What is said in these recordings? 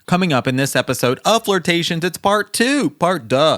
Coming up in this episode of Flirtations, it's part 2,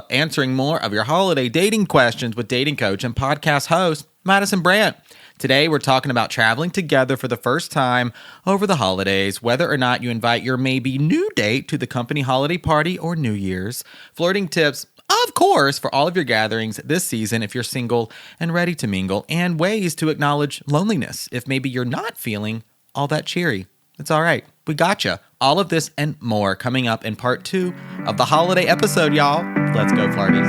answering more of your holiday dating questions with dating coach and podcast host, Madison Brandt. Today, we're talking about traveling together for the first time over the holidays, whether or not you invite your maybe new date to the company holiday party or New Year's, flirting tips, of course, for all of your gatherings this season if you're single and ready to mingle, and ways to acknowledge loneliness if maybe you're not feeling all that cheery. It's all right. We gotcha. All of this and more coming up in part 2 of the holiday episode, y'all. Let's go, Flirties.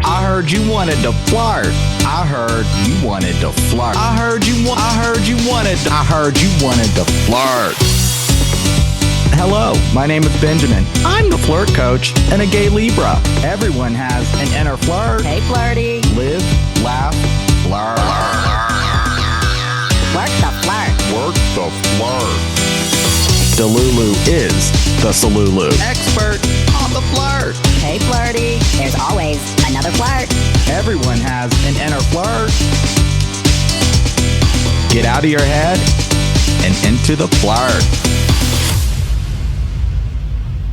I heard you wanted to flirt. I heard you wanted to flirt. I heard you wanted to flirt. Hello, my name is Benjamin. I'm the flirt coach and a gay Libra. Everyone has an inner flirt. Hey, flirty. Live, laugh, flirt. Work the flirt. Work the flirt. Delulu is the Salulu. Expert on the flirt. Hey, flirty. There's always another flirt. Everyone has an inner flirt. Get out of your head and into the flirt.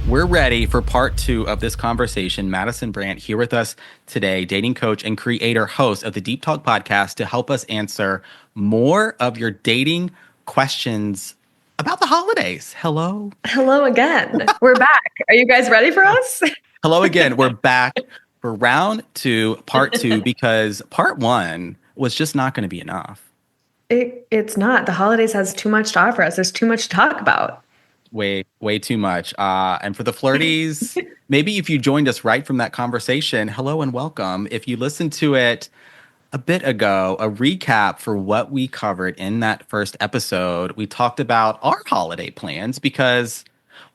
We're ready for part 2 of this conversation. Madison Brandt here with us today, dating coach and creator host of the Deep Talk podcast, to help us answer more of your dating questions about the holidays. Hello. Hello again. We're back. Are you guys ready for us? Hello again. We're back for round 2, part 2, because part 1 was just not going to be enough. It's not. The holidays has too much to offer us. There's too much to talk about. Way too much. And for the flirties, maybe if you joined us right from that conversation, hello and welcome. If you listened to it a bit ago, a recap for what we covered in that first episode, we talked about our holiday plans because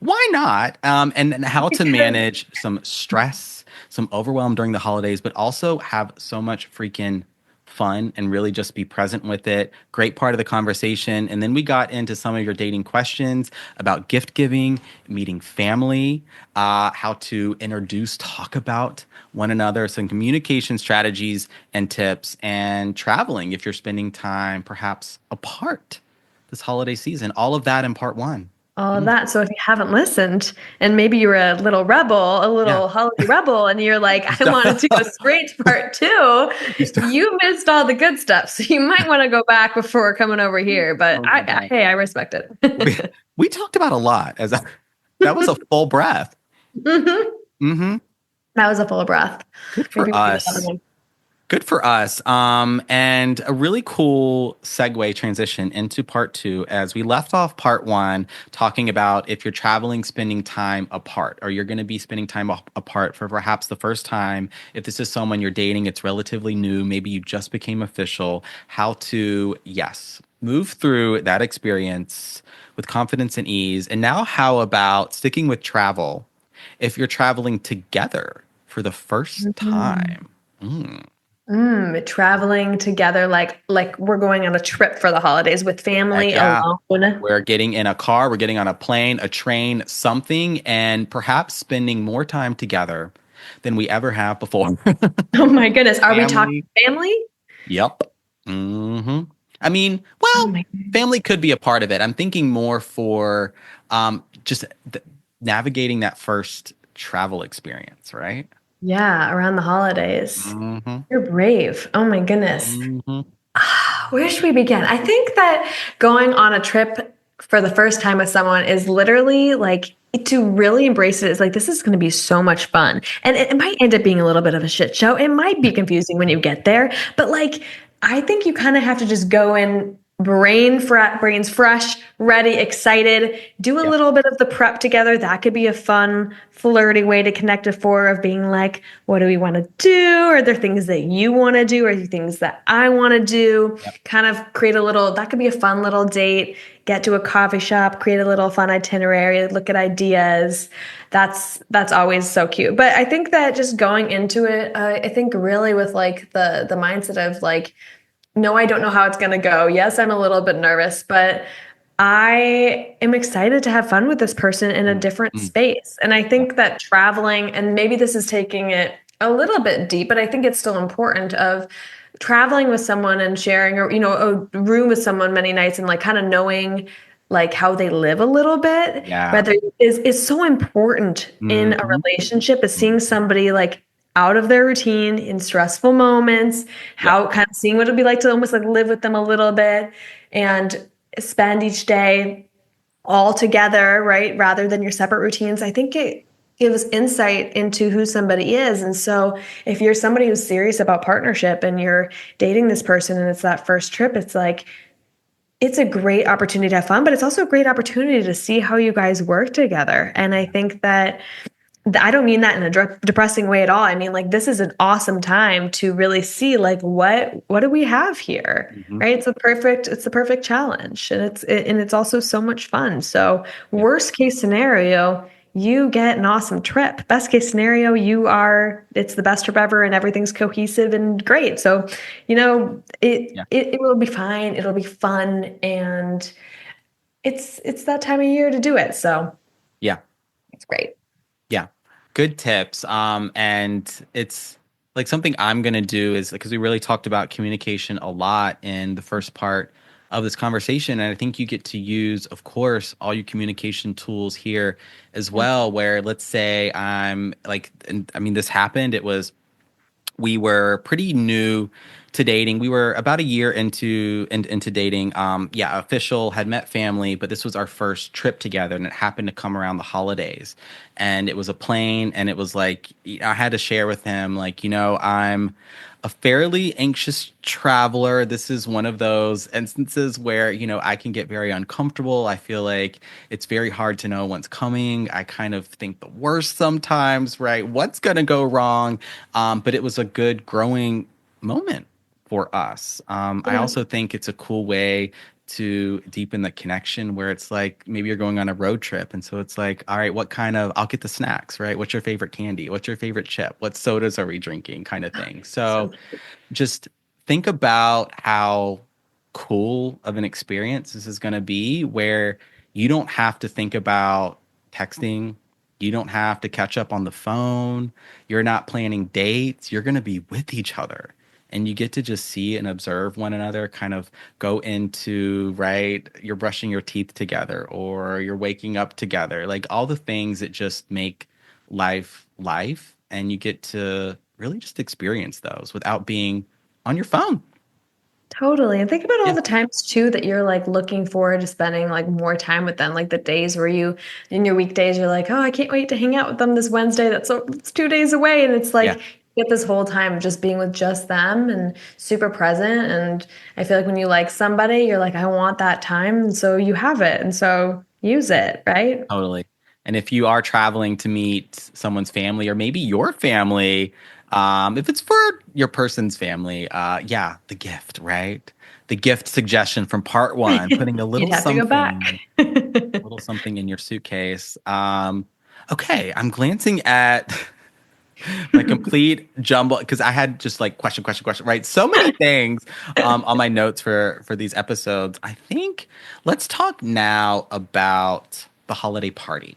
why not? And how to manage some stress, some overwhelm during the holidays, but also have so much freaking fun and really just be present with it. Great part of the conversation. And then we got into some of your dating questions about gift giving, meeting family, how to talk about one another, some communication strategies and tips, and traveling if you're spending time perhaps apart this holiday season. All of that in part 1. All of that. So if you haven't listened and maybe you're a little holiday rebel, and you're like, I want to go straight to part 2, you missed all the good stuff. So you might want to go back before coming over here. But I respect it. we talked about a lot. That was a full breath. That was a full breath. Good for us. Good for us. And a really cool segue transition into part 2, as we left off part 1 talking about if you're traveling, spending time apart, or you're going to be spending time apart for perhaps the first time. If this is someone you're dating, it's relatively new, maybe you just became official, how to, move through that experience with confidence and ease. And now how about sticking with travel if you're traveling together for the first time? Traveling together, like we're going on a trip for the holidays with family alone. We're getting in a car, we're getting on a plane, a train, something, and perhaps spending more time together than we ever have before. Oh my goodness. Are we talking family? Yep. I mean, family could be a part of it. I'm thinking more for just navigating that first travel experience, right? Yeah, around the holidays. You're brave. Oh my goodness. Where should we begin? I think that going on a trip for the first time with someone is literally like, to really embrace it is like, this is going to be so much fun. And it might end up being a little bit of a shit show. It might be confusing when you get there, but like, I think you kind of have to just go in brains fresh, ready, excited, do a little bit of the prep together. That could be a fun, flirty way to connect before, of being like, what do we want to do? Are there things that you want to do? Are there things that I want to do? Kind of create that could be a fun little date, get to a coffee shop, create a little fun itinerary, look at ideas. That's always so cute. But I think that just going into it, I think really with like the mindset of like, no, I don't know how it's going to go. Yes, I'm a little bit nervous, but I am excited to have fun with this person in a different space. And I think that traveling, and maybe this is taking it a little bit deep, but I think it's still important, of traveling with someone and sharing, or, a room with someone many nights and like kind of knowing like how they live a little bit, Yeah. whether is so important in a Mhm. relationship, is seeing Mhm. somebody like out of their routine in stressful moments, Yep. how kind of seeing what it'd be like to almost like live with them a little bit and spend each day all together, right? Rather than your separate routines. I think it gives insight into who somebody is. And so if you're somebody who's serious about partnership and you're dating this person and it's that first trip, it's like, it's a great opportunity to have fun, but it's also a great opportunity to see how you guys work together. And I think that I don't mean that in a depressing way at all. I mean, like, this is an awesome time to really see like what do we have here, Mhm. right? It's the perfect challenge, and it's also so much fun. So Yeah. worst case scenario, you get an awesome trip. Best case scenario, it's the best trip ever and everything's cohesive and great. So, Yeah. it will be fine. It'll be fun, and it's that time of year to do it. So Yeah. it's great. Yeah. Good tips. And it's like something I'm gonna do is because we really talked about communication a lot in the first part of this conversation. And I think you get to use, of course, all your communication tools here as well, where let's say I'm like, and I mean, this happened. We were pretty new to dating. We were about a year into dating. Yeah, official, had met family, but this was our first trip together, and it happened to come around the holidays. And it was a plane, and it was like I had to share with him, like, I'm a fairly anxious traveler. This is one of those instances where, I can get very uncomfortable. I feel like it's very hard to know what's coming. I kind of think the worst sometimes, right? What's going to go wrong? But it was a good growing moment for us. I Yeah. also think it's a cool way to deepen the connection where it's like maybe you're going on a road trip. And so it's like, all right, I'll get the snacks, right? What's your favorite candy? What's your favorite chip? What sodas are we drinking? Kind of thing. So So just think about how cool of an experience this is going to be where you don't have to think about texting. You don't have to catch up on the phone. You're not planning dates. You're going to be with each other. And you get to just see and observe one another kind of go into, right? You're brushing your teeth together or you're waking up together, like all the things that just make life. And you get to really just experience those without being on your phone. totally. And think about all Yeah. the times too that you're like looking forward to spending like more time with them. Like the days where you in your weekdays you're like, oh, I can't wait to hang out with them this Wednesday. It's 2 days away. And it's Yeah. like you get this whole time just being with just them and super present. And I feel like when you like somebody, you're like, I want that time. And so you have it. And so use it, right? Totally. And if you are traveling to meet someone's family or maybe your family, if it's for your person's family, yeah, the gift, right? The gift suggestion from part one, putting You'd have to go back. a little something in your suitcase. Okay, I'm glancing at my complete jumble because I had just like question, right? So many things on my notes for these episodes. I think let's talk now about the holiday party.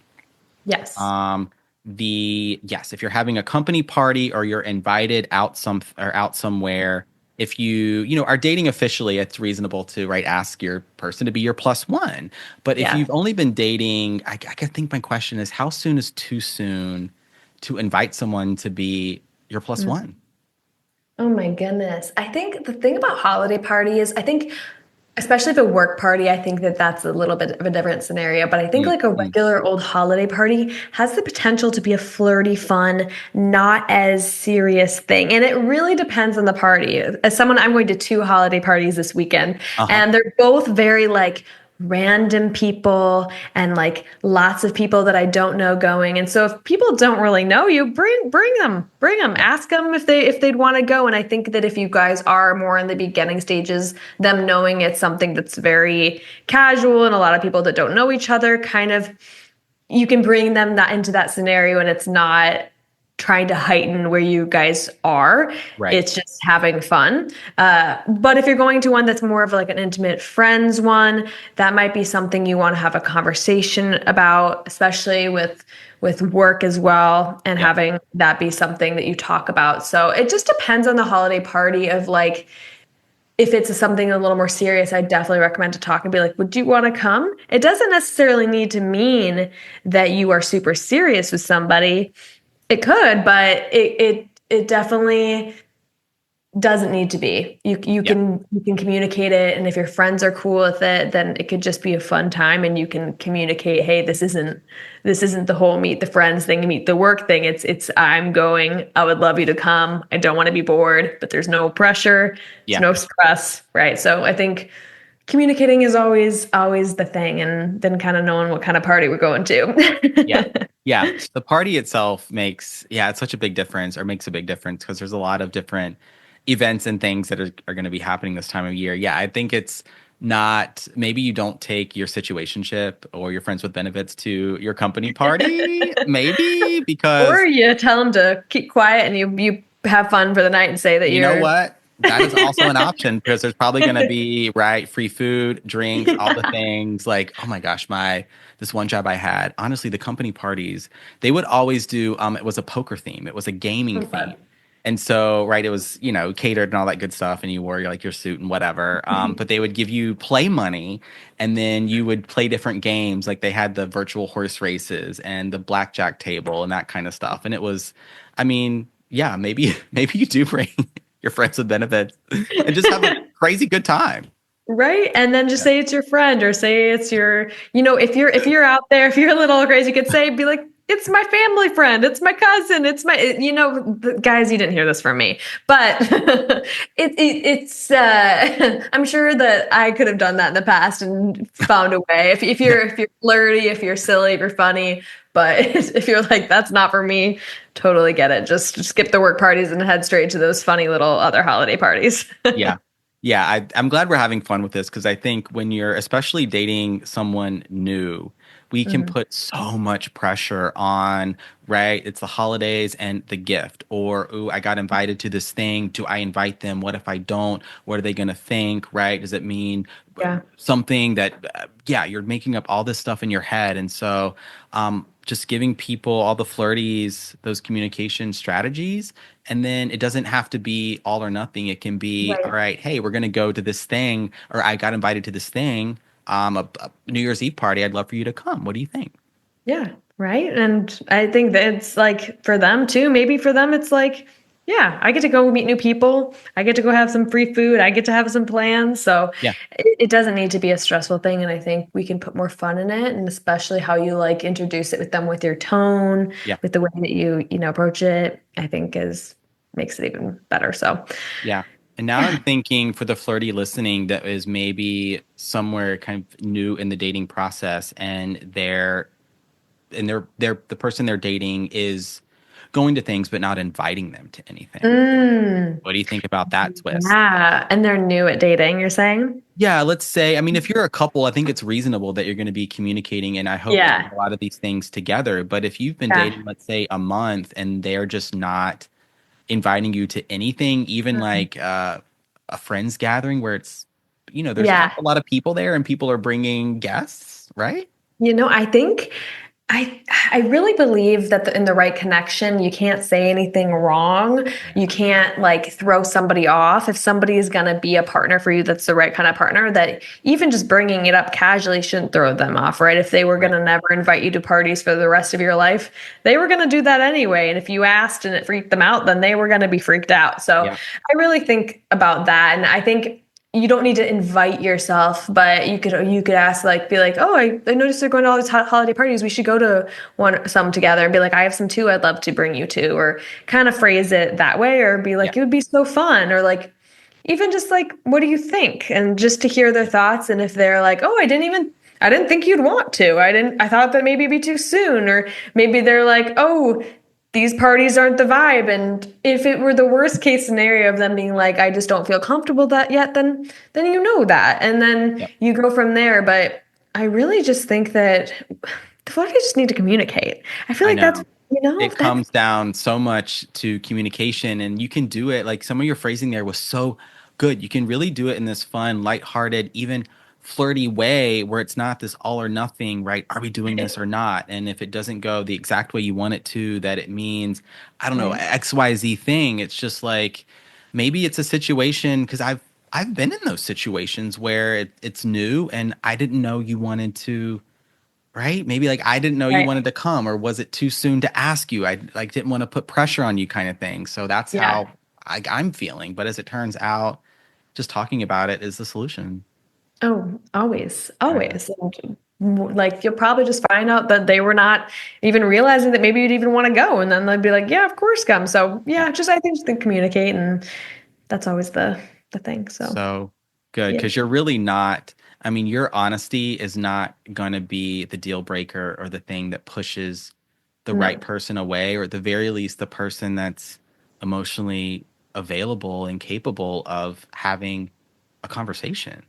Yes. Um, yes, if you're having a company party or you're invited out somewhere, if you are dating officially, it's reasonable to ask your person to be your plus one. But if Yeah. you've only been dating, I think my question is how soon is too soon to invite someone to be your plus one? Oh my goodness. I think the thing about holiday parties, I think, especially if a work party, I think that that's a little bit of a different scenario. But I think like a Mm-hmm. regular old holiday party has the potential to be a flirty, fun, not as serious thing. And it really depends on the party. As someone, I'm going to 2 holiday parties this weekend, Uh-huh. and they're both very like random people and like lots of people that I don't know going. And so if people don't really know you, bring them, Yeah. ask them if they'd want to go. And I think that if you guys are more in the beginning stages, them knowing it's something that's very casual and a lot of people that don't know each other, kind of you can bring them that into that scenario and it's not trying to heighten where you guys are. Right. It's just having fun. But if you're going to one that's more of like an intimate friends one, that might be something you want to have a conversation about, especially with work as well, and having that be something that you talk about. So it just depends on the holiday party of like, if it's something a little more serious, I definitely recommend to talk and be like, would you want to come? It doesn't necessarily need to mean that you are super serious with somebody. It could, but it definitely doesn't need to be. You can communicate it, and if your friends are cool with it, then it could just be a fun time, and you can communicate, hey, this isn't the whole meet the friends thing, meet the work thing. It's I'm going. I would love you to come. I don't want to be bored, but there's no pressure. There's no stress, right? So I think communicating is always the thing, and then kind of knowing what kind of party we're going to. Yeah. The party itself makes it's such a big difference, or makes a big difference, because there's a lot of different events and things that are going to be happening this time of year. Yeah, I think it's not, maybe you don't take your situationship or your friends with benefits to your company party, maybe, because or you tell them to keep quiet and you have fun for the night and say that you know what? That is also an option, because there's probably going to be free food, drinks, all the things. Like, oh my gosh, this one job I had, honestly, the company parties, they would always do, it was a poker theme. It was a gaming theme. And so, it was, catered and all that good stuff, and you wore your suit and whatever. But they would give you play money, and then you would play different games. Like, they had the virtual horse races and the blackjack table and that kind of stuff. And it was, I mean, yeah, maybe you do bring your friends with benefits and just have a crazy good time. Right. And then just say it's your friend, or say it's your, if you're out there, if you're a little crazy, you could be like, it's my family friend. It's my cousin. It's my, guys, you didn't hear this from me, but it's, I'm sure that I could have done that in the past and found a way. If you're flirty, if you're silly, if you're funny, but if you're like, that's not for me, totally get it. Just skip the work parties and head straight to those funny little other holiday parties. Yeah. I'm glad we're having fun with this, because I think when you're especially dating someone new, we can put so much pressure on, right? It's the holidays and the gift, or, ooh, I got invited to this thing. Do I invite them? What if I don't? What are they going to think, right? Does it mean something that, you're making up all this stuff in your head. And so just giving people, all the flirties, those communication strategies. And then it doesn't have to be all or nothing. It can be, all right, hey, we're going to go to this thing, or I got invited to this thing. A New Year's Eve party. I'd love for you to come. What do you think? Yeah. Right. And I think that it's like for them too, maybe for them, it's like, I get to go meet new people. I get to go have some free food. I get to have some plans. So it doesn't need to be a stressful thing. And I think we can put more fun in it, and especially how you introduce it with them, with your tone, with the way that you approach it, I think makes it even better. So, And now I'm thinking, for the flirty listening that is maybe somewhere kind of new in the dating process, and they're the person they're dating is going to things but not inviting them to anything. What do you think about that twist? Yeah, and they're new at dating, you're saying? Yeah, let's say, I mean, if you're a couple, I think it's reasonable that you're going to be communicating, and I hope to do a lot of these things together. But if you've been dating, let's say, a month, and they're just not inviting you to anything, even like a friends gathering where it's, there's not a lot of people there and people are bringing guests, right? I think I really believe that in the right connection, you can't say anything wrong. You can't throw somebody off. If somebody is going to be a partner for you, that's the right kind of partner, that even just bringing it up casually shouldn't throw them off, right? If they were going to never invite you to parties for the rest of your life, they were going to do that anyway. And if you asked and it freaked them out, then they were going to be freaked out. So I really think about that. And I think you don't need to invite yourself, but you could ask, be like, oh, I noticed they're going to all these holiday parties. We should go to some together, and be like, I have some too. I'd love to bring you to, or kind of phrase it that way, or be like, it would be so fun, or even just what do you think? And just to hear their thoughts. And if they're like, oh, I didn't think you'd want to. I thought that maybe it'd be too soon, or maybe they're like, oh, these parties aren't the vibe. And if it were the worst case scenario of them being like, I just don't feel comfortable that yet, then that. And then you go from there. But I really just think that the flirties just need to communicate. I feel like that's it That's comes down so much to communication, and you can do it. Like some of your phrasing there was so good. You can really do it in this fun, lighthearted, even flirty way where it's not this all or nothing, right? Are we doing right. this or not? And if it doesn't go the exact way you want it to, that it means, I don't know, Right. XYZ thing. It's just like maybe it's a situation because I've been in those situations where it's new and I didn't know you wanted to. Right? Maybe like I didn't know you Right. wanted to come, or was it too soon to ask you? I like didn't want to put pressure on you, kind of thing. So that's Yeah. how I'm feeling. But as it turns out, just talking about it is the solution. Oh, always, Right. always. And like you'll probably just find out that they were not even realizing that maybe you'd even want to go, and then they'd be like, "Yeah, of course, come." So Yeah. yeah, just I think just to communicate, and that's always the thing. So So good yeah, because you're really not. I mean, your honesty is not going to be the deal breaker or the thing that pushes the right no. person away, or at the very least, the person that's emotionally available and capable of having a conversation.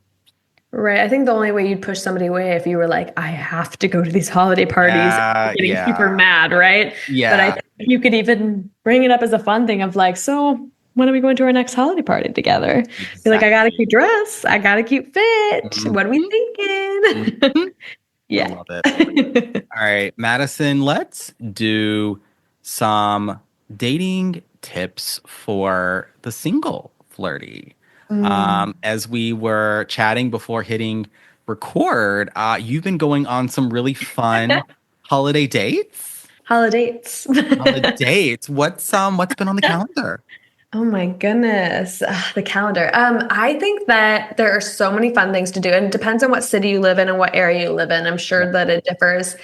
Right. I think the only way you'd push somebody away if you were like, I have to go to these holiday parties, getting super Yeah. mad, right? But I Yeah, think you could even bring it up as a fun thing of like, so when are we going to our next holiday party together? Be like, I got a exactly. cute dress, I got a cute fit. What are we Mhm, thinking? mhm. I Yeah. love it. All right, Madison, let's do some dating tips for the single flirty. Mm. As we were chatting before hitting record, you've been going on some really fun holiday dates. Holidays. Holiday dates. What's been on the calendar? Oh my goodness. The calendar. I think that there are so many fun things to do, and it depends on what city you live in and what area you live in. I'm Yeah. sure that it differs.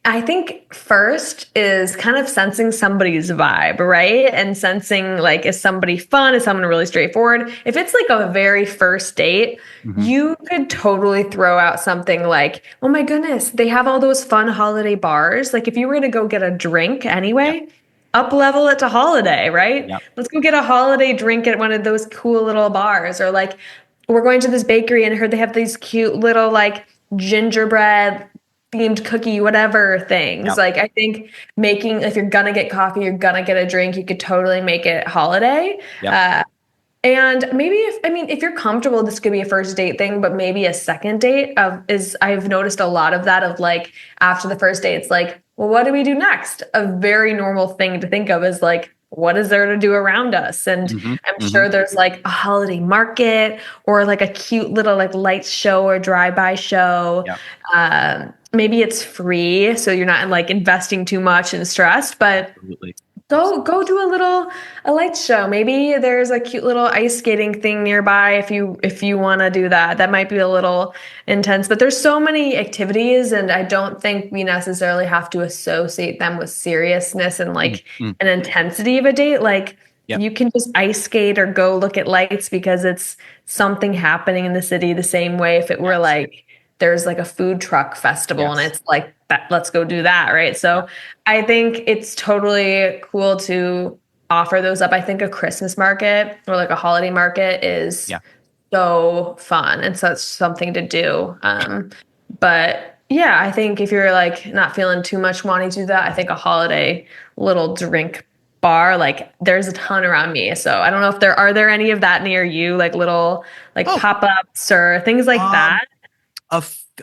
I think first is kind of sensing somebody's vibe, right? And sensing like, is somebody fun? Is someone really straightforward? If it's like a very first date, Hmm. you could totally throw out something like, oh my goodness, they have all those fun holiday bars. Like if you were to go get a drink Yeah. anyway, up level it to holiday, right? Yeah. Let's go get a holiday drink at one of those cool little bars. Or like, we're going to this bakery and I heard they have these cute little like gingerbread themed cookie, whatever things. Yeah. Like I think making if you're gonna get coffee, you're gonna get a drink, you could totally make it holiday. Yeah. Uh, and maybe if you're comfortable, this could be a first date thing, but maybe a second date of is I've noticed a lot of that of like after the first date, it's like, well, what do we do next? A very normal thing to think of is like, what is there to do around us? And Hmm. I'm Hmm. sure there's like a holiday market or like a cute little like light show or drive-by show. Yeah. Maybe it's free, so you're not like investing too much and stressed, but Absolutely. go do a light show. Maybe there's a cute little ice skating thing nearby if you want to do that. That might be a little intense, but there's so many activities and I don't think we necessarily have to associate them with seriousness and like Mm-hmm. an intensity of a date. Like Yep. you can just ice skate or go look at lights because it's something happening in the city the same way if it were Yes. like there's like a food truck festival and Yes. it's like that, let's go do that, right? Yeah. So I think it's totally cool to offer those up. I think a Christmas market or like a holiday market is Yeah. so fun and such something to do. But yeah, I think if you're like not feeling too much wanting to do that, I think a holiday little drink bar, like there's a ton around me. So I don't know if there are there any of that near you, like little like Oh, pop-ups or things like um, that.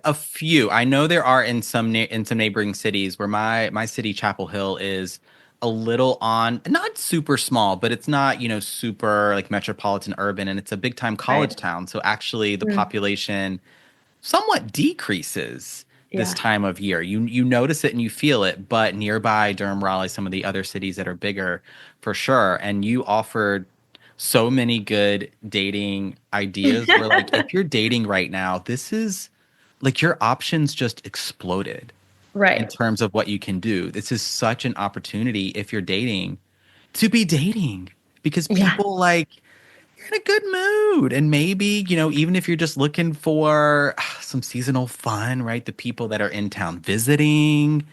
a few. I know there are in some neighboring cities where my city, Chapel Hill, is a little on not super small, but it's not super like metropolitan urban, and it's a big time college Right. town. So actually, the Mm, population somewhat decreases this yeah. time of year. You notice it and you feel it, but nearby Durham, Raleigh, some of the other cities that are bigger, for sure. And you offered so many good dating ideas. Where like if you're dating right now, this is like your options just exploded in Right. terms of what you can do. This is such an opportunity if you're dating to be dating because Yeah. people like you're in a good mood. And maybe, even if you're just looking for some seasonal fun, right? The people that are in town visiting.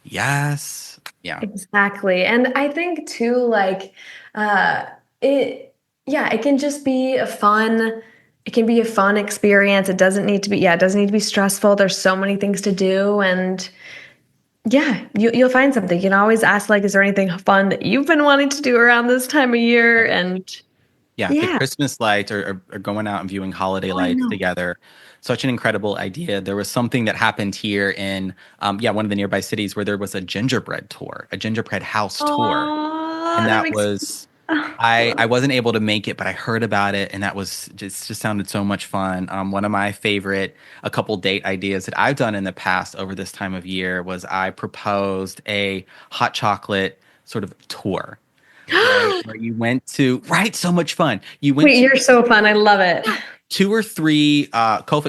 Yes. Yeah. Exactly. And I think too, like, uh, it, yeah, it can just be it can be a fun experience. It doesn't need to be, yeah, it doesn't need to be stressful. There's so many things to do. And Yeah, you'll find something. You can always ask, like, is there anything fun that you've been wanting to do around this time of year? And Yeah, the yeah. Christmas lights or going out and viewing holiday Oh, I lights know. together. Such an incredible idea. There was something that happened here in, one of the nearby cities where there was a gingerbread tour, a gingerbread house tour. Oh, And that that makes was, I I love it. wasn't able to make it, but I heard about it and that was just sounded so much fun. One of my favorite, a couple date ideas that I've done in the past over this time of year was I proposed a hot chocolate sort of tour, right? Where you went to, right? So much fun. You went Wait, to you're so fun. I love it. two or three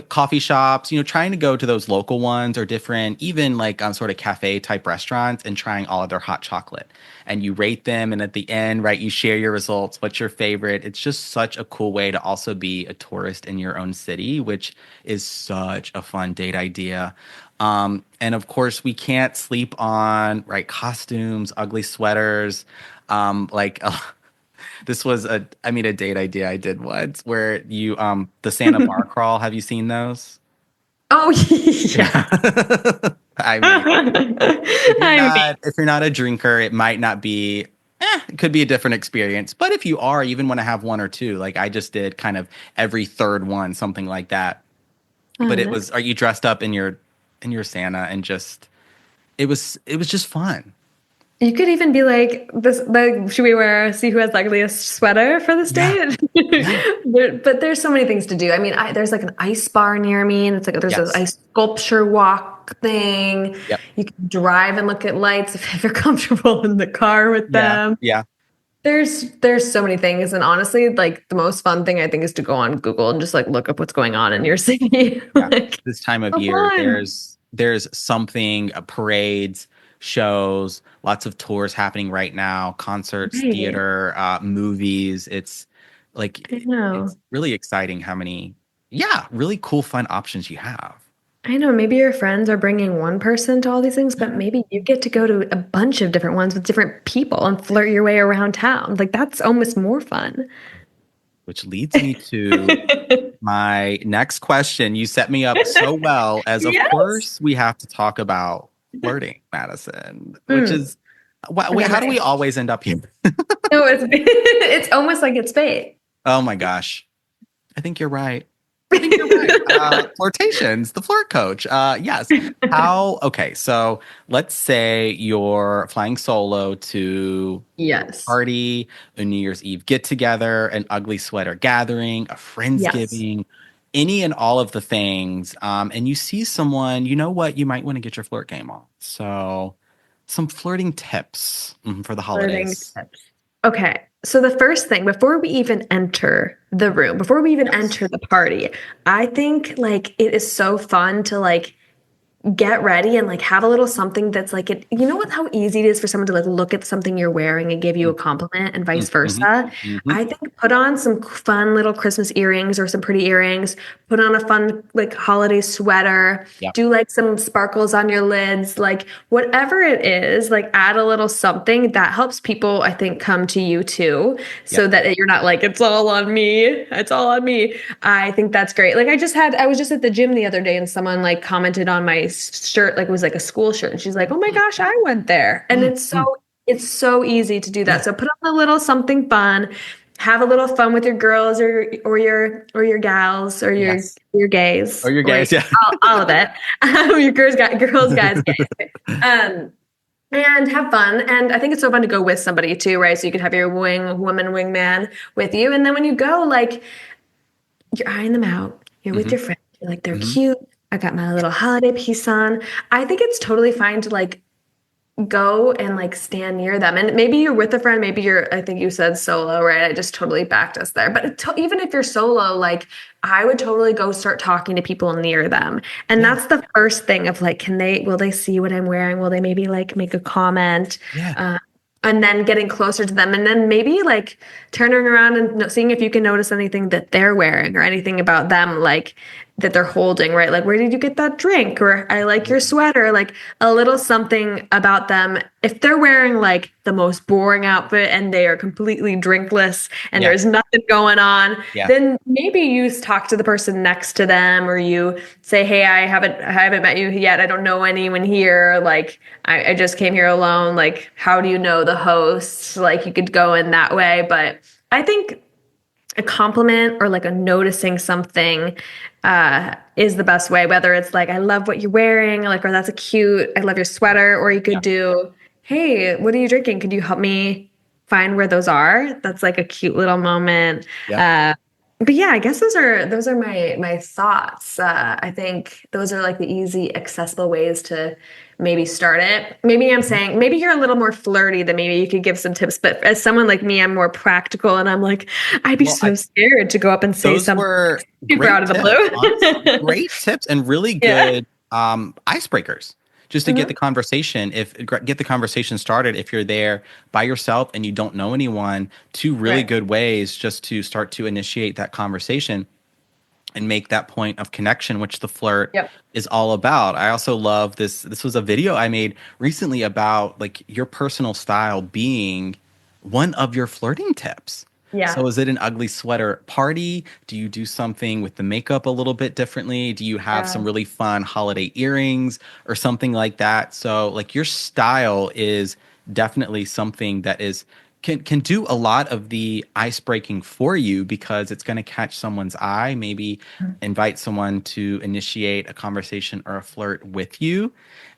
coffee shops, trying to go to those local ones or different, even like sort of cafe type restaurants and trying all of their hot chocolate. And you rate them. And at the end, right, you share your results. What's your favorite? It's just such a cool way to also be a tourist in your own city, which is such a fun date idea. And of course, we can't sleep on, right, costumes, ugly sweaters, like this was a date idea I did once where the Santa bar crawl. Have you seen those? Oh, yeah. Yeah. I mean, I mean, if you're not a drinker, it might not be, it could be a different experience. But if you are, even want to have one or two, like I just did kind of every third one, something like that. But it was, are you dressed up in your Santa and just, it was just fun. you could even be like this. Like, should we see who has the ugliest sweater for this Yeah. date? Yeah. But there's so many things to do. I mean, there's like an ice bar near me, and it's like there's an Yes. ice sculpture walk thing. Yep. You can drive and look at lights if you're comfortable in the car with Yeah. them. Yeah. There's so many things, and honestly, like the most fun thing I think is to go on Google and just like look up what's going on in your city. Yeah. Like, This time of so year, fun. there's something, parades, shows, lots of tours happening right now, concerts, Right. theater, movies. It's like I know. it's really exciting how many, yeah, really cool, fun options you have. I know. Maybe your friends are bringing one person to all these things, but maybe you get to go to a bunch of different ones with different people and flirt your way around town. Like that's almost more fun. Which leads me to my next question. You set me up so well, as of Yes. course we have to talk about flirting, Madison, which Hmm. is, why, Okay, I'm how do we ready. always end up here? No, it's it's almost like it's fate. Oh my gosh. I think you're right. I think you're right. Flirtations, the flirt coach. Yes. Okay. So let's say you're flying solo to Yes. party, a New Year's Eve get together, an ugly sweater gathering, a Yes. Friendsgiving, any and all of the things. And you see someone, you know what? You might want to get your flirt game on. So some flirting tips for the Flirting holidays. tips. Okay. So the first thing before we even enter the room, before we even Yes. enter the party, I think like it is so fun to like get ready and like have a little something that's like it, you know what, how easy it is for someone to like look at something you're wearing and give you a compliment and vice Mm-hmm. versa. Hmm. I think put on some fun little Christmas earrings or some pretty earrings, put on a fun like holiday sweater, Yep. do like some sparkles on your lids, like whatever it is, like add a little something that helps people, I think, come to you too, Yep. so that you're not like, it's all on me. It's all on me. I think that's great. Like I was just at the gym the other day and someone like commented on my shirt, like it was like a school shirt. And she's like, oh my gosh, I went there. And Mm. it's so easy to do that. Yeah. So put on a little something fun, have a little fun with your girls or your gals or Yes. your gays Or your or guys. Yeah. all of it. Your girls, guys, gays. Um, and have fun. And I think it's so fun to go with somebody too, right? So you could have your wingman with you. And then when you go, like you're eyeing them out, you're with Hmm. your friends, you're like, they're Hmm. cute. I got my little holiday piece on. I think it's totally fine to like go and like stand near them. And maybe you're with a friend, maybe I think you said solo, right? I just totally backed us there. But even if you're solo, like I would totally go start talking to people near them. And Yeah. that's the first thing of like, will they see what I'm wearing? Will they maybe like make a comment? Yeah. And then getting closer to them and then maybe like turning around and seeing if you can notice anything that they're wearing or anything about them, like that they're holding, right? Like, where did you get that drink? Or I like your sweater, like a little something about them. If they're wearing like the most boring outfit and they are completely drinkless and there's nothing going on, then maybe you talk to the person next to them, or you say, hey, I haven't met you yet. I don't know anyone here. Like, I just came here alone. Like, how do you know the host? Like, you could go in that way. But I think a compliment or like a noticing something is the best way, whether it's like, I love what you're wearing, like, or that's a cute, I love your sweater, or you could do, hey, what are you drinking? Could you help me find where those are? That's like a cute little moment. But yeah, I guess those are my thoughts. I think those are like the easy, accessible ways to maybe start it. Maybe I'm saying, maybe you're a little more flirty than maybe you could give some tips. But as someone like me, I'm more practical, and I'm like, I'd be scared to go up and say those something were super out of the blue. Great tips and really good icebreakers. Just to get the conversation, get the conversation started. If you're there by yourself and you don't know anyone, two really good ways just to start to initiate that conversation and make that point of connection, which the flirt is all about. I also love this. This was a video I made recently about like your personal style being one of your flirting tips. So is it an ugly sweater party? Do you do something with the makeup a little bit differently? Do you have some really fun holiday earrings or something like that? So like your style is definitely something that is can do a lot of the ice breaking for you, because it's going to catch someone's eye, maybe invite someone to initiate a conversation or a flirt with you.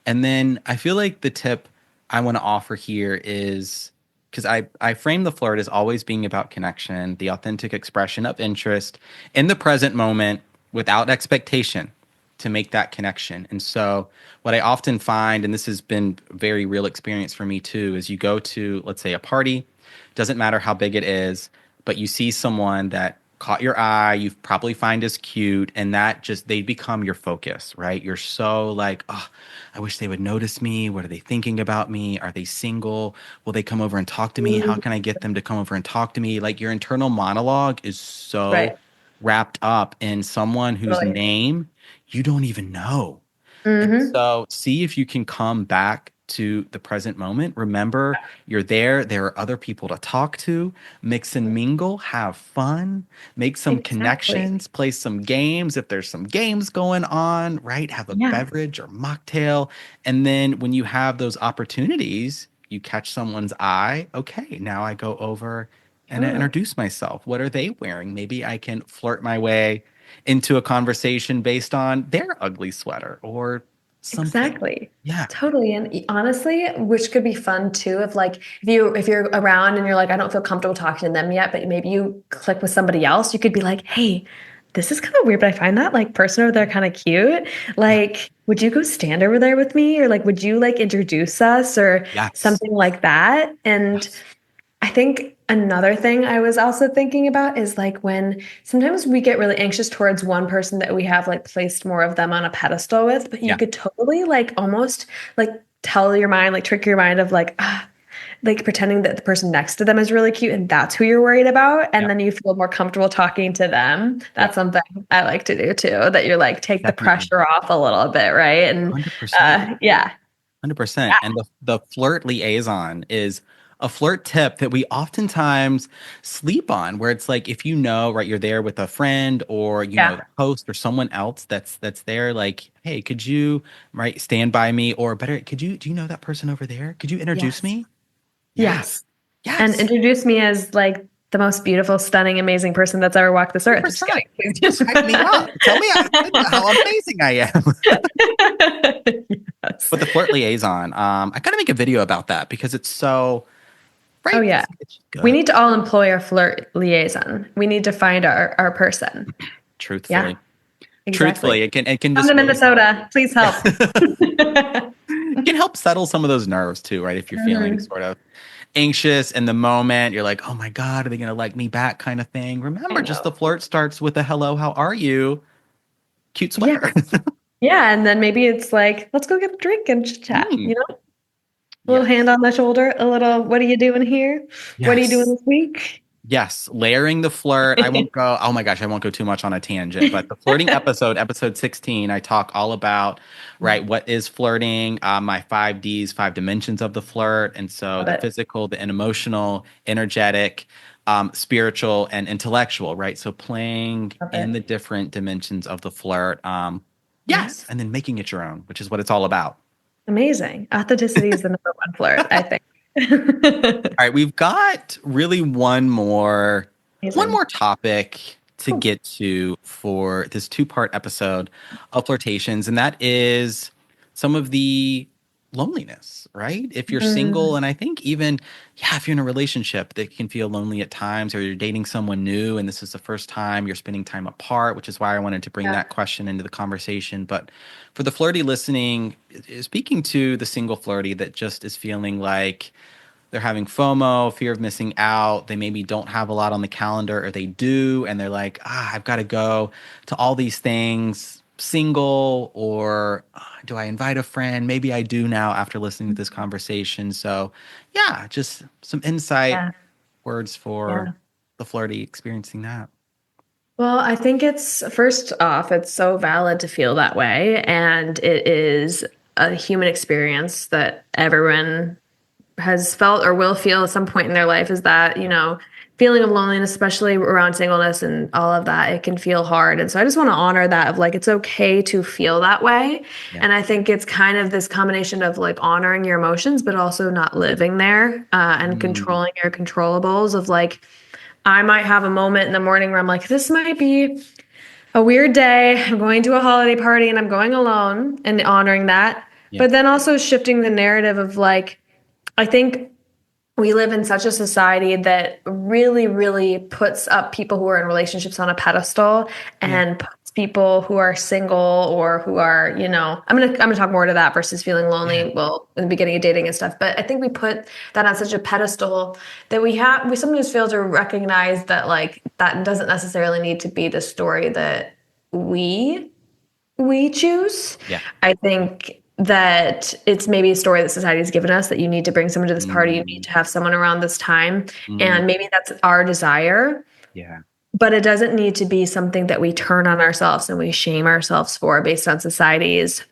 And then I feel like the tip I want to offer here is, because I frame the flirt as always being about connection, the authentic expression of interest in the present moment without expectation to make that connection. And so what I often find, and this has been a very real experience for me too, is you go to, let's say, a party, doesn't matter how big it is, but you see someone that caught your eye, you probably find as cute, and that just, they become your focus, right? You're so like, oh, I wish they would notice me. What are they thinking about me? Are they single? Will they come over and talk to me? How can I get them to come over and talk to me? Like, your internal monologue is so wrapped up in someone whose name you don't even know. And so see if you can come back to the present moment. Remember, you're there. There are other people to talk to. Mix and mingle. Have fun. Make some connections. Play some games if there's some games going on, right? Have a beverage or mocktail. And then when you have those opportunities, you catch someone's eye. Okay, now I go over and I introduce myself. What are they wearing? Maybe I can flirt my way into a conversation based on their ugly sweater or something. Exactly. Yeah. Totally. And honestly, which could be fun too, if like if you're around and you're like, I don't feel comfortable talking to them yet, but maybe you click with somebody else, you could be like, hey, this is kind of weird, but I find that like person over there kind of cute. Like, would you go stand over there with me? Or like, would you like introduce us or something like that? And I think another thing I was also thinking about is like when sometimes we get really anxious towards one person that we have like placed more of them on a pedestal with, but you could totally like almost like tell your mind, like trick your mind of like, like pretending that the person next to them is really cute and that's who you're worried about. And then you feel more comfortable talking to them. That's something I like to do too, that you're like, take the pressure off a little bit. Right. And 100%. 100%. And the flirt liaison is a flirt tip that we oftentimes sleep on, where it's like, if you know, right, you're there with a friend or, you know, the host or someone else that's there, like, hey, could you, right, stand by me? Or better, do you know that person over there? Could you introduce me? Yes. And introduce me as like the most beautiful, stunning, amazing person that's ever walked this earth. Just kidding. Hype me up. Tell me how amazing I am. But the flirt liaison, I gotta make a video about that because it's so... Right. Oh, yeah. We need to all employ our flirt liaison. We need to find our person. Truthfully. Yeah, exactly. Truthfully, it can come just to Minnesota. Please help. It can help settle some of those nerves too, right? If you're feeling sort of anxious in the moment, you're like, oh my God, are they going to like me back kind of thing? Remember, just the flirt starts with a hello, how are you? Cute sweater. Yeah. And then maybe it's like, let's go get a drink and chat, you know? A little hand on the shoulder, a little, what are you doing here? What are you doing this week? Yes, layering the flirt. I won't go, oh my gosh, I won't go too much on a tangent, but the flirting episode, episode 16, I talk all about, right, what is flirting, my 5 Ds, 5 dimensions of the flirt. And so Love the it. physical, the emotional, energetic, spiritual, and intellectual, right? So playing Love in it. the different dimensions of the flirt. Yeah. Yes, and then making it your own, which is what it's all about. Amazing. Authenticity is the number one flirt, I think. All right, we've got really one Amazing. more topic to Cool. get to for this two-part episode of Flirtations, and that is some of the loneliness, right? If you're single, Mm, and I think even, yeah, if you're in a relationship that can feel lonely at times, or you're dating someone new and this is the first time you're spending time apart, which is why I wanted to bring yeah. that question into the conversation. But for the flirty listening, speaking to the single flirty that just is feeling like they're having FOMO, fear of missing out. They maybe don't have a lot on the calendar, or they do, and they're like, I've got to go to all these things single, or do I invite a friend? Maybe I do now after listening to this conversation. So, yeah, just some insight Yeah. words for Yeah. the flirty experiencing that. Well, I think it's first off, it's so valid to feel that way. And it is a human experience that everyone has felt or will feel at some point in their life is that, feeling of loneliness, especially around singleness and all of that, it can feel hard. And so I just want to honor that of like, it's okay to feel that way. Yeah. And I think it's kind of this combination of like honoring your emotions, but also not living there and Mm, controlling your controllables of like, I might have a moment in the morning where I'm like, this might be a weird day. I'm going to a holiday party and I'm going alone and honoring that. yeah. But then also shifting the narrative of like, I think we live in such a society that really, really puts up people who are in relationships on a pedestal Yeah. and puts people who are single or who are, I'm gonna talk more to that versus feeling Yeah. lonely, well, in the beginning of dating and stuff. But I think we put that on such a pedestal that we sometimes fail to recognize that like that doesn't necessarily need to be the story that we we choose. Yeah. I think that it's maybe a story that society has given us that you need to bring someone to this party, you need Mm, to have someone around this time. mm, And maybe that's our desire, yeah. but it doesn't need to be something that we turn on ourselves and we shame ourselves for based on society's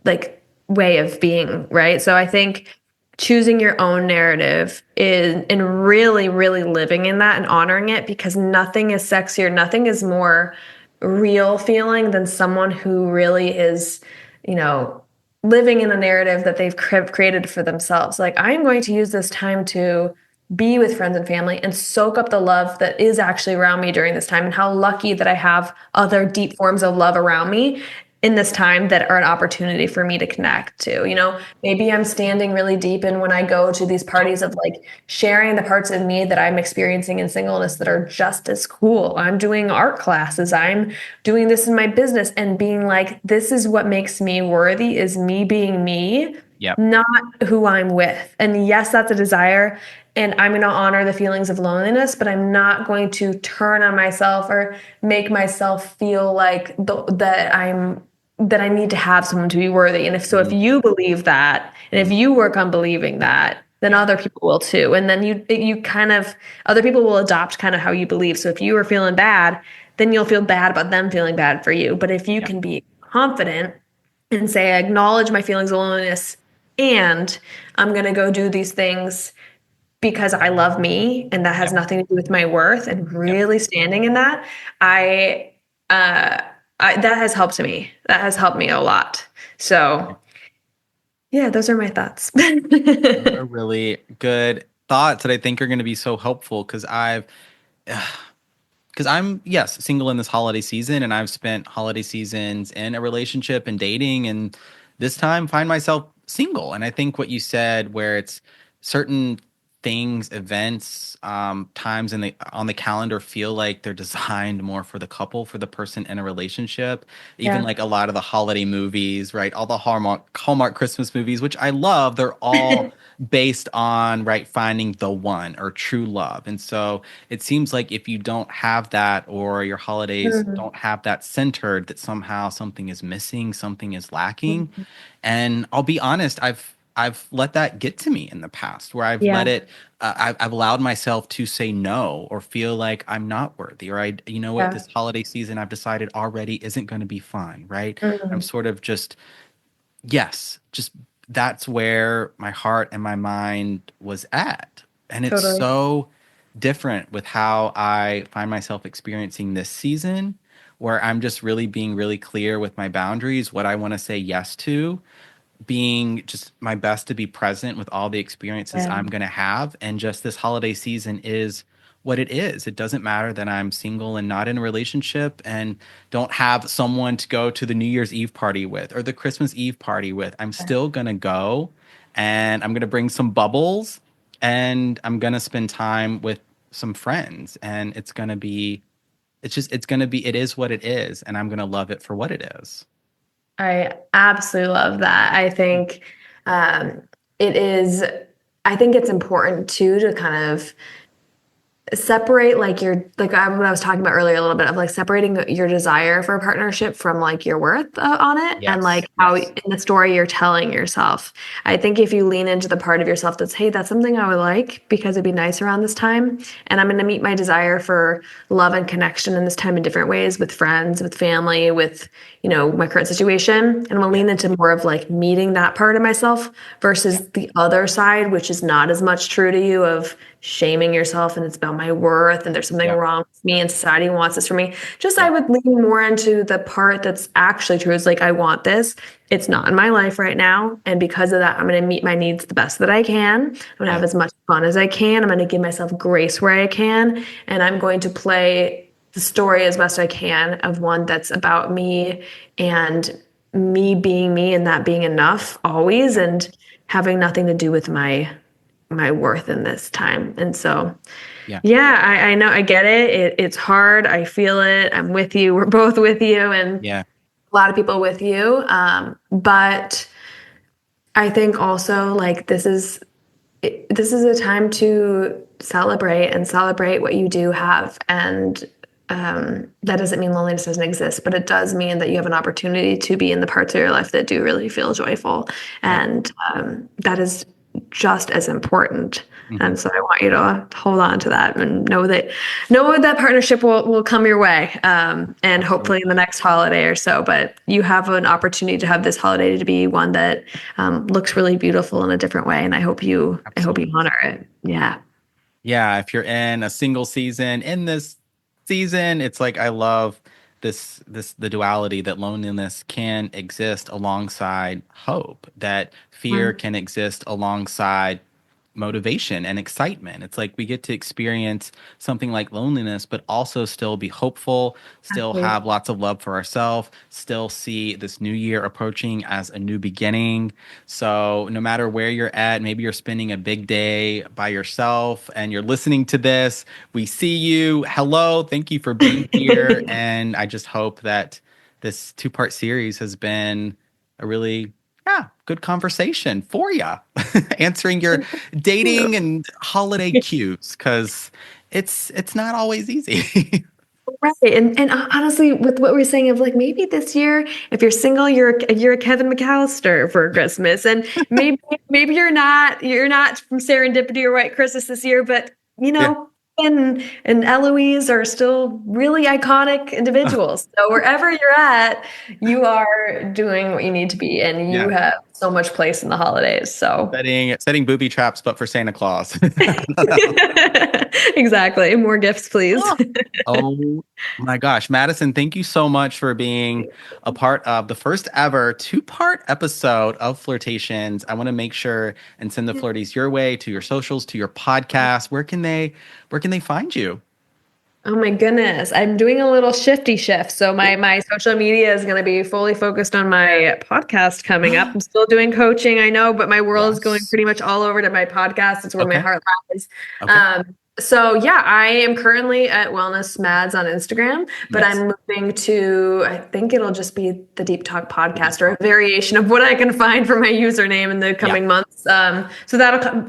like way of being, right? So I think choosing your own narrative is and really, really living in that and honoring it because nothing is sexier, nothing is more real feeling than someone who really is, you know, living in a narrative that they've created for themselves. Like, I'm going to use this time to be with friends and family and soak up the love that is actually around me during this time and how lucky that I have other deep forms of love around me in this time that are an opportunity for me to connect to. Maybe I'm standing really deep in when I go to these parties of like sharing the parts of me that I'm experiencing in singleness that are just as cool. I'm doing art classes, I'm doing this in my business and being like, this is what makes me worthy is me being me, Yep. not who I'm with. And yes, that's a desire. And I'm going to honor the feelings of loneliness, but I'm not going to turn on myself or make myself feel like that I need to have someone to be worthy. And if Mm, you believe that, and if you work on believing that, then yeah. other people will too. And then you kind of other people will adopt kind of how you believe. So if you are feeling bad, then you'll feel bad about them feeling bad for you. But if you Yeah. can be confident and say, I acknowledge my feelings of loneliness, and I'm going to go do these things because I love me and that has Yep. nothing to do with my worth and Yep. really standing in that, I, uh, that has helped me. That has helped me a lot. So yeah, those are my thoughts. Those are really good thoughts that I think are going to be so helpful because I'm, yes, single in this holiday season, and I've spent holiday seasons in a relationship and dating, and this time find myself single. And I think what you said, where it's certain things, events, times in the on the calendar feel like they're designed more for the couple, for the person in a relationship. Even Yeah. like a lot of the holiday movies, right? All the Hallmark Christmas movies, which I love, they're all based on, right, finding the one or true love. And so it seems like if you don't have that, or your holidays Mhm. don't have that centered, that somehow something is missing, something is lacking. Mhm. And I'll be honest, I've let that get to me in the past, where I've let Yeah. it, I've allowed myself to say no or feel like I'm not worthy, or you know what, Yeah. this holiday season I've decided already isn't going to be fun, right? I'm Mm, sort of just, yes, just that's where my heart and my mind was at. And it's totally. so different with how I find myself experiencing this season, where I'm just really being really clear with my boundaries, what I want to say yes to, being just my best to be present with all the experiences Yeah. I'm going to have. And just this holiday season is what it is. It doesn't matter that I'm single and not in a relationship and don't have someone to go to the New Year's Eve party with or the Christmas Eve party with. I'm still going to go, and I'm going to bring some bubbles, and I'm going to spend time with some friends. And it's going to be, it's going to be, it is what it is. And I'm going to love it for what it is. I absolutely love that. I think um, it is, I think it's important too to kind of separate like your like what I was talking about earlier a little bit of like separating your desire for a partnership from like your worth on it and Yes. like how Yes. in the story you're telling yourself. I think if you lean into the part of yourself that's, hey, that's something I would like because it'd be nice around this time, and I'm going to meet my desire for love and connection in this time in different ways with friends, with family, with my current situation, and I'm going to Yeah. lean into more of like meeting that part of myself Yeah. versus the other side, which is not as much true to you, of shaming yourself and it's about my worth and there's something Yeah. wrong with me and society wants this for me. Just I Yeah. would lean more into the part that's actually true. Is like, I want this. It's not in my life right now. And because of that, I'm going to meet my needs the best that I can. I'm going to have Yeah. as much fun as I can. I'm going to give myself grace where I can. And I'm going to play the story as best I can of one that's about me and me being me and that being enough always, Yeah. and having nothing to do with my worth in this time. And so, Yeah. yeah, I know, I get it. It's hard. I feel it. I'm with you. We're both with you, and Yeah. a lot of people with you. But I think also like this is a time to celebrate and celebrate what you do have. And that doesn't mean loneliness doesn't exist, but it does mean that you have an opportunity to be in the parts of your life that do really feel joyful. Yeah. And that is just as important. Hmm. And so I want you to hold on to that and know that partnership will come your way, and hopefully in the Absolutely. next holiday or so. But you have an opportunity to have this holiday to be one that looks really beautiful in a different way, and I hope you Absolutely. honor it. Yeah. Yeah. If you're in a single season in this season, it's like I love the duality that loneliness can exist alongside hope, that fear Mm, can exist alongside motivation and excitement. It's like we get to experience something like loneliness, but also still be hopeful, still absolutely. have lots of love for ourselves, still see this new year approaching as a new beginning. So, no matter where you're at, maybe you're spending a big day by yourself and you're listening to this, we see you. Hello. Thank you for being here. And I just hope that this two-part series has been a really, yeah, good conversation for you, answering your dating and holiday cues, because it's not always easy. Right. And honestly, with what we're saying of like maybe this year, if you're single, you're a Kevin McAllister for Christmas. And maybe you're not from Serendipity or White Christmas this year, but Yeah. and Eloise are still really iconic individuals. So wherever you're at, you are doing what you need to be, and you Yeah. have so much place in the holidays. So Setting booby traps, but for Santa Claus. exactly. More gifts, please. Oh my gosh, Madison, thank you so much for being a part of the first ever two-part episode of Flirtations. I want to make sure and send the flirties your way, to your socials, to your podcast. Where can they find you? Oh my goodness. I'm doing a little shifty shift. So my social media is going to be fully focused on my podcast coming up. I'm still doing coaching, I know, but my world is going Yes. pretty much all over to my podcast. It's where my Okay. heart lies. Okay. So yeah, I am currently at Wellness Mads on Instagram, but Yes. I'm moving to, I think it'll just be the Deep Talk podcast, or a variation of what I can find for my username in the Yeah. coming months. So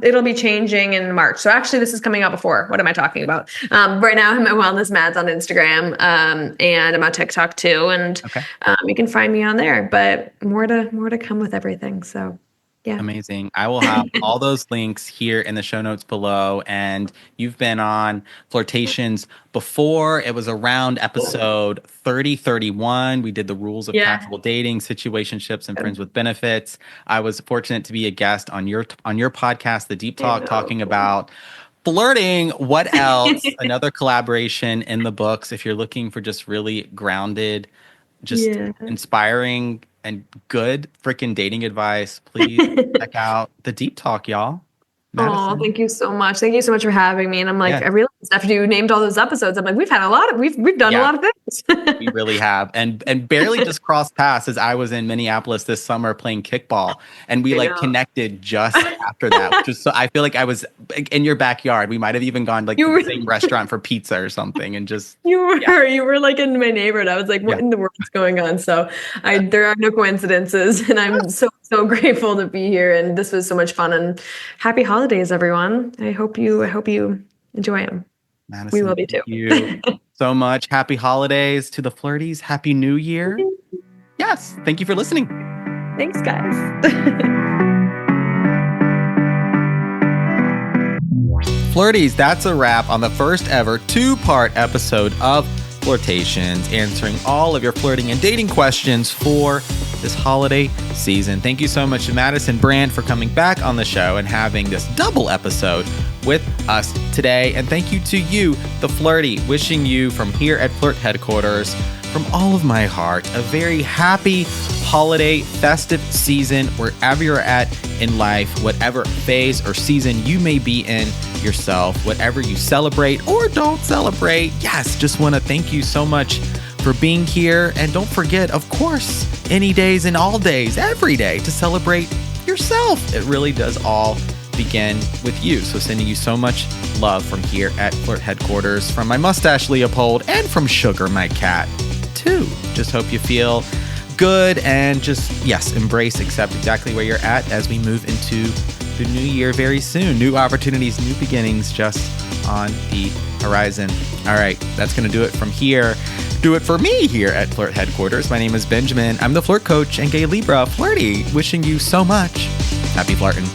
it'll be changing in March. So actually this is coming out before. What am I talking about? Right now I'm at Wellness Mads on Instagram, and I'm on TikTok too. And Okay. you can find me on there, but more to come with everything. So Yeah. Amazing. I will have all those links here in the show notes below. And you've been on Flirtations before. It was around episode 3031. We did the rules of casual dating, situationships, and friends with benefits. I was fortunate to be a guest on your podcast, The Deep Talk, talking about flirting. What else? Another collaboration in the books. If you're looking for just really grounded, just inspiring and good freaking dating advice, please check out The Deep Talk, y'all. Madison. Oh, thank you so much. Thank you so much for having me. And I'm like, I realized after you named all those episodes, I'm like, we've done a lot of things. We really have. And barely just crossed paths as I was in Minneapolis this summer playing kickball. And we connected just after that, which is so I feel like I was in your backyard. We might have even gone to the same restaurant for pizza or something and just you were like in my neighborhood. I was like, what in the world is going on? So there are no coincidences, and I'm so grateful to be here, and this was so much fun, and happy holidays, everyone. I hope you enjoy them. Madison, we will be too. Thank you so much. Happy holidays to the Flirties. Happy New Year. Yes. Thank you for listening. Thanks, guys. Flirties, that's a wrap on the first ever 2-part episode of Flirtations, answering all of your flirting and dating questions for this holiday season. Thank you so much to Madison Brandt for coming back on the show and having this double episode with us today. And thank you to you, the Flirty, wishing you from here at Flirt headquarters, from all of my heart, a very happy holiday festive season wherever you're at in life, whatever phase or season you may be in yourself, whatever you celebrate or don't celebrate. Yes, just want to thank you so much for being here. And don't forget, of course, any days and all days, every day, to celebrate yourself. It really does all begin with you. So sending you so much love from here at Flirt headquarters, from my mustache Leopold and from Sugar, my cat, too. Just hope you feel good and just, yes, embrace, accept exactly where you're at as we move into the new year very soon. New opportunities, new beginnings just on the horizon. All right, that's going to do it from here. Do it for me here at Flirt headquarters. My name is Benjamin. I'm the Flirt coach and gay Libra Flirty, wishing you so much happy flirting.